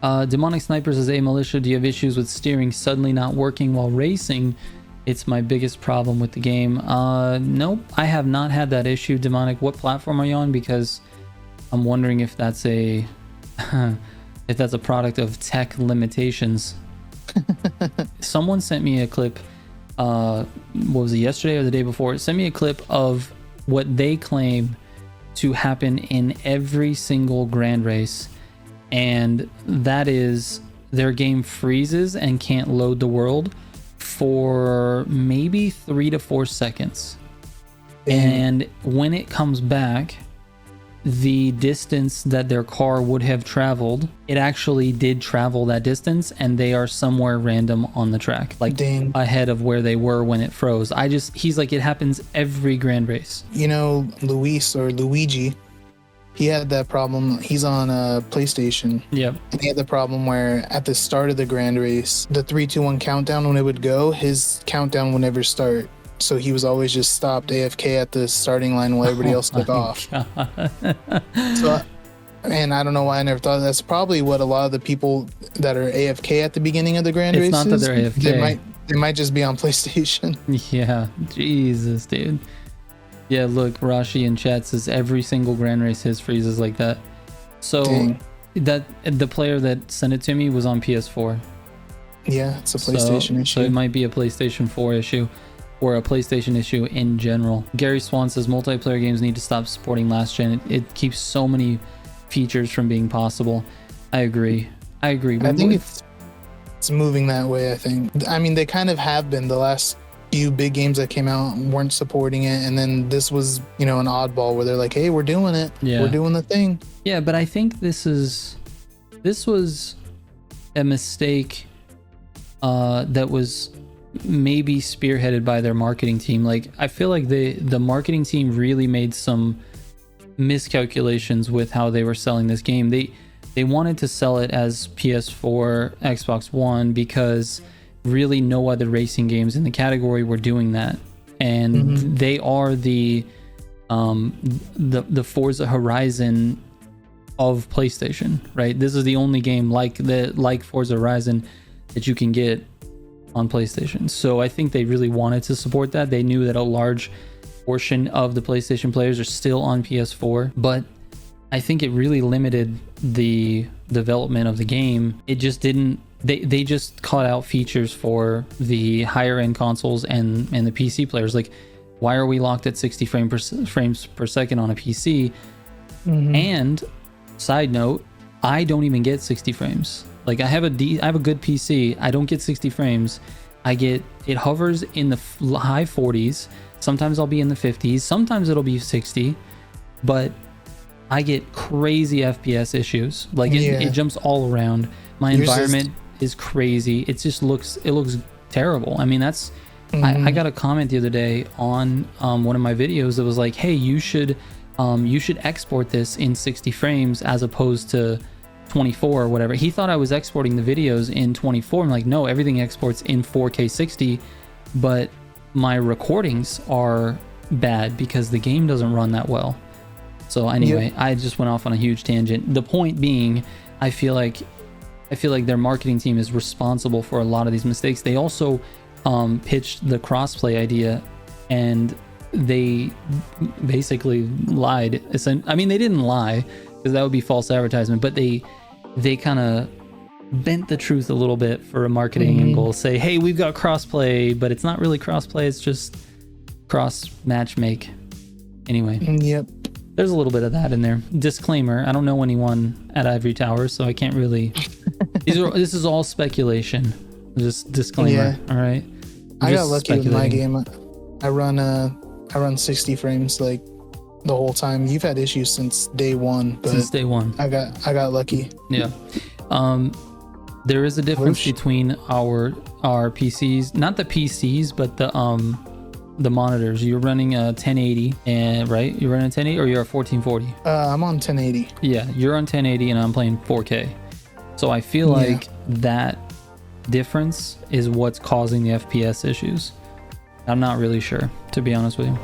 Demonic Sniper says, "Hey Militia, do you have issues with steering suddenly not working while racing? It's my biggest problem with the game." Nope, I have not had that issue. Demonic, what platform are you on? Because I'm wondering if that's a if that's a product of tech limitations. Someone sent me a clip, what was it, yesterday or the day before? Sent me a clip of what they claim to happen in every single grand race, and that is their game freezes and can't load the world for maybe 3 to 4 seconds. And when it comes back, the distance that their car would have traveled, it actually did travel that distance, and they are somewhere random on the track, like ahead of where they were when it froze. He's like, it happens every grand race. You know, Luigi, he had that problem. He's on a PlayStation. Yep. And he had the problem where at the start of the grand race, the 3, 2, 1 countdown, when it would go, his countdown would never start. So he was always just stopped AFK at the starting line while everybody else took off. So, and I don't know why I never thought of that. That's probably what a lot of the people that are AFK at the beginning of the grand races. It's not that they're AFK. They might just be on PlayStation. Yeah, Jesus, dude. Yeah, look, Rashi in chat says every single grand race his freezes like that. So that the player that sent it to me was on PS4. Yeah, it's a PlayStation issue. So it might be a PlayStation 4 issue, or a PlayStation issue in general. Gary Swan says multiplayer games need to stop supporting last gen. It keeps so many features from being possible. I agree. I think it's moving that way, I think. I mean, they kind of have been. The last few big games that came out weren't supporting it, and then this was, an oddball where they're like, hey, we're doing it. Yeah. We're doing the thing. Yeah, but I think this was a mistake that was maybe spearheaded by their marketing team. Like, I feel like the marketing team really made some miscalculations with how they were selling this game. They wanted to sell it as PS4, Xbox One, because really no other racing games in the category were doing that, and they are the Forza Horizon of PlayStation, right? This is the only game like Forza Horizon that you can get on PlayStation. So I think they really wanted to support that. They knew that a large portion of the PlayStation players are still on PS4, but I think it really limited the development of the game. It just didn't. They just cut out features for the higher end consoles and the PC players. Like, why are we locked at 60 frames per second on a PC? And side note, I don't even get 60 frames. Like, I have a good PC. I don't get 60 frames. It hovers in the high 40s. Sometimes I'll be in the 50s. Sometimes it'll be 60, but I get crazy FPS issues. Like, it jumps all around. My environment is crazy. It looks terrible. I mean, that's I got a comment the other day on one of my videos that was like, hey, you should export this in 60 frames as opposed to 24 or whatever. He thought I was exporting the videos in 24. I'm like, no, everything exports in 4K 60, but my recordings are bad because the game doesn't run that well. So anyway, I just went off on a huge tangent. The point being, I feel like their marketing team is responsible for a lot of these mistakes. They also pitched the crossplay idea, and they basically lied. I mean, they didn't lie, because that would be false advertisement, but they kind of bent the truth a little bit for a marketing angle. Say, hey, we've got crossplay, but it's not really crossplay. It's just cross match make. Anyway. Yep. There's a little bit of that in there. Disclaimer, I don't know anyone at Ivory Tower, so I can't really... This is all speculation. Just disclaimer, all right? I got lucky with my game. I run 60 frames like the whole time. You've had issues since day one. But since day one. I got lucky. Yeah. There is a difference between our PCs, not the PCs, but the monitors. You're running a 1080, and right? You're running a 1080, or you're a 1440? I'm on 1080. Yeah, you're on 1080 and I'm playing 4K. So I feel like that difference is what's causing the FPS issues. I'm not really sure, to be honest with you.